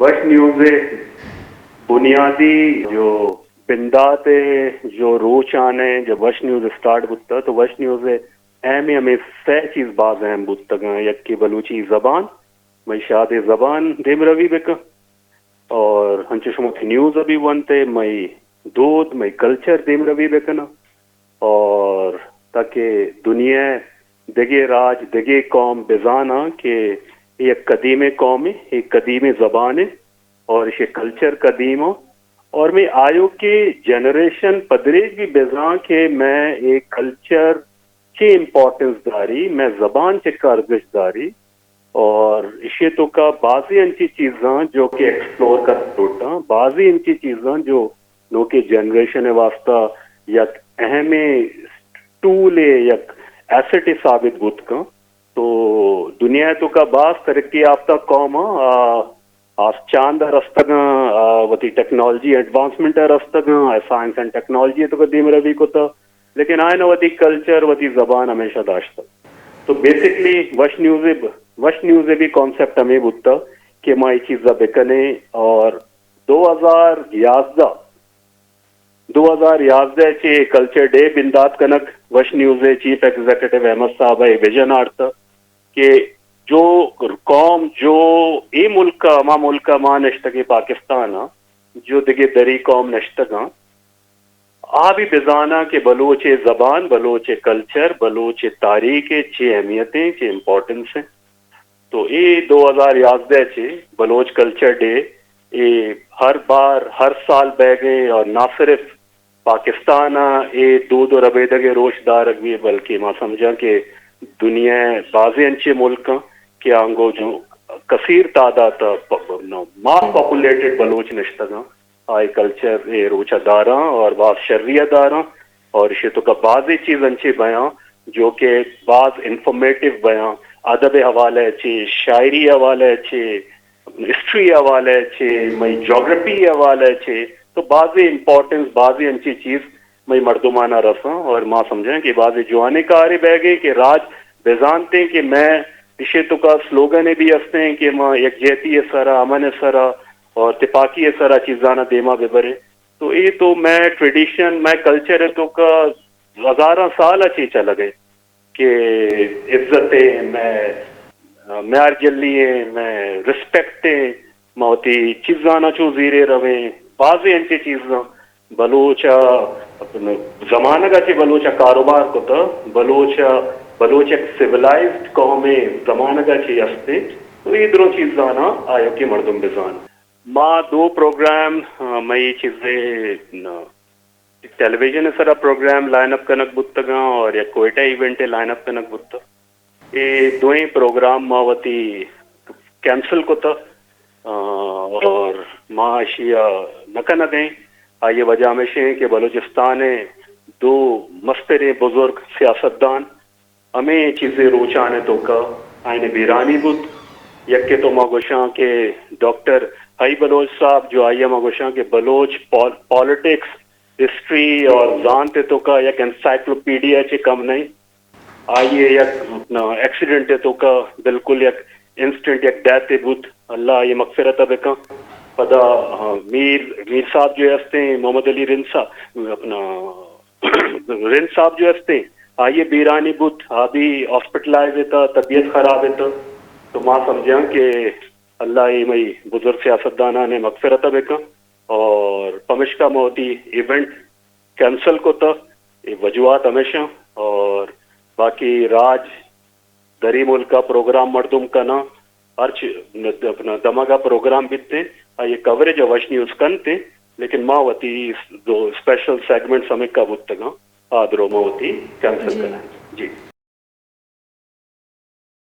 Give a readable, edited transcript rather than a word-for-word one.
वश न्यूज़ बुनियादी जो बिंदात जो रोच आने जब वश न्यूज़ स्टार्ट बुता तो वश न्यूज़ अहम हमें सह चीज़ बाज अहम बुतगा यक्की बलूची ज़बान मैं शाद ज़बान देम रवि बेक और हंचे शुमत न्यूज़ अभी बनते मैं दूध मैं कल्चर देम रवि बेकना और ताकि दुनिया दगे राज दगे कौम बेजाना के एक कदीम कौम है एक कदीम ज़बान है और ये कल्चर कदीम हो और मैं आयो के जनरेशन पदरेज भी बेजा के मैं एक कल्चर के इम्पोर्टेंस दारी मैं ज़बान के कारगश दारी और इसे तो का बाजी इनकी चीज़ां जो कि एक्सप्लोर कर टूटा बाजी इनकी चीज़ां जो नो के जनरेशन वास्ता या अहम टूल या एसेट साबित बुत का तो दुनिया तो का बास तरक्की याफ्ता कौम आज चांद रस्तग वती टेक्नोलॉजी एडवांसमेंट रस्तग साइंस एंड टेक्नोलॉजी तो कदीम रवि को तो लेकिन आए ना वती कल्चर वती जबान हमेशा दाश्ता तो बेसिकली वश न्यूज़ भी कॉन्सेप्ट हमें बुता कि माई चीज़ा बेकने और 2011 चे कल्चर डे बिंदात कनक वश न्यूज़ चीफ एग्जीक्यूटिव अहमद साहब विजन आर्थ के जो कौम जो ए मुल्क मा नश्तगे पाकिस्तान जो दिगे दरी कौम नश्तगा आ भी बेजाना के बलोचे जबान बलोचे कल्चर बलोचे तारीख चे अहमियतें चे इम्पोर्टेंस हैं तो ये 2011 चे बलोच कल्चर डे ये हर बार हर साल बह गए और ना सिर्फ पाकिस्तान ये दो रबेदगे रोशदार भी बल्कि मां समझा के दुनिया बाज़े अंचे मुल्क के आंगो जो कसीर तादाद मास पॉपुलेटेड बलोच नश्तगा आए कल्चर ये रोचा दारा और बाज शर्रिया दारा और इसे तो का बाज़ चीज़ अंचे बयां जो के बाज इंफॉर्मेटिव बयां अदब हवाले अच्छे शायरी हवाले अच्छे हिस्ट्री हवाले अच्छे मई जोग्राफी हवाले अच्छे तो बाज़े इम्पोर्टेंस बाज़े अंची चीज़ मई मर्दुमाना रसा और माँ समझें कि बाज़े जुआने का आरे बह गए कि राज बेजानते कि मैं इसे तो का स्लोगन भी हंसते हैं कि माँ यकजहती सरा अमन सरा और तिपाकी सरा चीज़ाना देमा बेबरे तो ये तो मैं ट्रेडिशन मैं कल्चर है तो का हज़ारा साल अच्छी चला गए कि इज्जतें मैं जल्ली मैं रिस्पेक्ट मौती चीज़ाना चो जीरे रवे बाज़े अंचे चीज़ा बलोचा जमाना का चे बलोचा कारोबार को तो बलोच एक सिविलाइज्ड कौम जमाना का चे हस्ते तो ये दोनों चीज़ाना आयो की मर्दम बेजान माँ दो प्रोग्राम मैं चीज़ें टेलीविजन सारा प्रोग्राम लाइनअप कनक बुतगा और या कोयटा इवेंट लाइनअप कनक बुत ये दो ही प्रोग्राम मावती कैंसिल को था और माँ एशिया नका न गई ये वजह हमेशा है कि बलूचिस्तान है दो मस्तरे बुजुर्ग सियासतदान हमें चीज़ें रोचाने तो का आईने बीरानी बुत यक्के तो मगोशा के डॉक्टर हई बलोच साहब जो आई मगोशा के बलोच पॉलिटिक्स हिस्ट्री और जानते तो का एक एनसाइक्लोपीडिया चे कम नहीं आइए एक एक्सीडेंट है तो का बिल्कुल एक इंस्टेंट एक डेथ बुत अल्लाह ये मगफिरत बेका पदा मीर साहब जो हंसते हैं मोहम्मद अली रिंद साहब अपना रिंद साहब जो हंसते हैं आइए बीरानी बुत अभी हॉस्पिटलाइज था तबीयत खराब है तो माँ समझा कि अल्लाह ये मई बुजुर्ग सियासतदाना ने मगफिरत बेका और पमिश्का मोती इवेंट कैंसल को था ये वजूहत हमेशा और बाकी राज दरी मुल्क का प्रोग्राम मर्दुम का ना अर्च अपना दमा का प्रोग्राम भी थे ये कवरेज वश न्यूज़ कन थे लेकिन मावती दो स्पेशल सेगमेंट्स हमें का बुतगा आदरो मावती कैंसिल करना जी।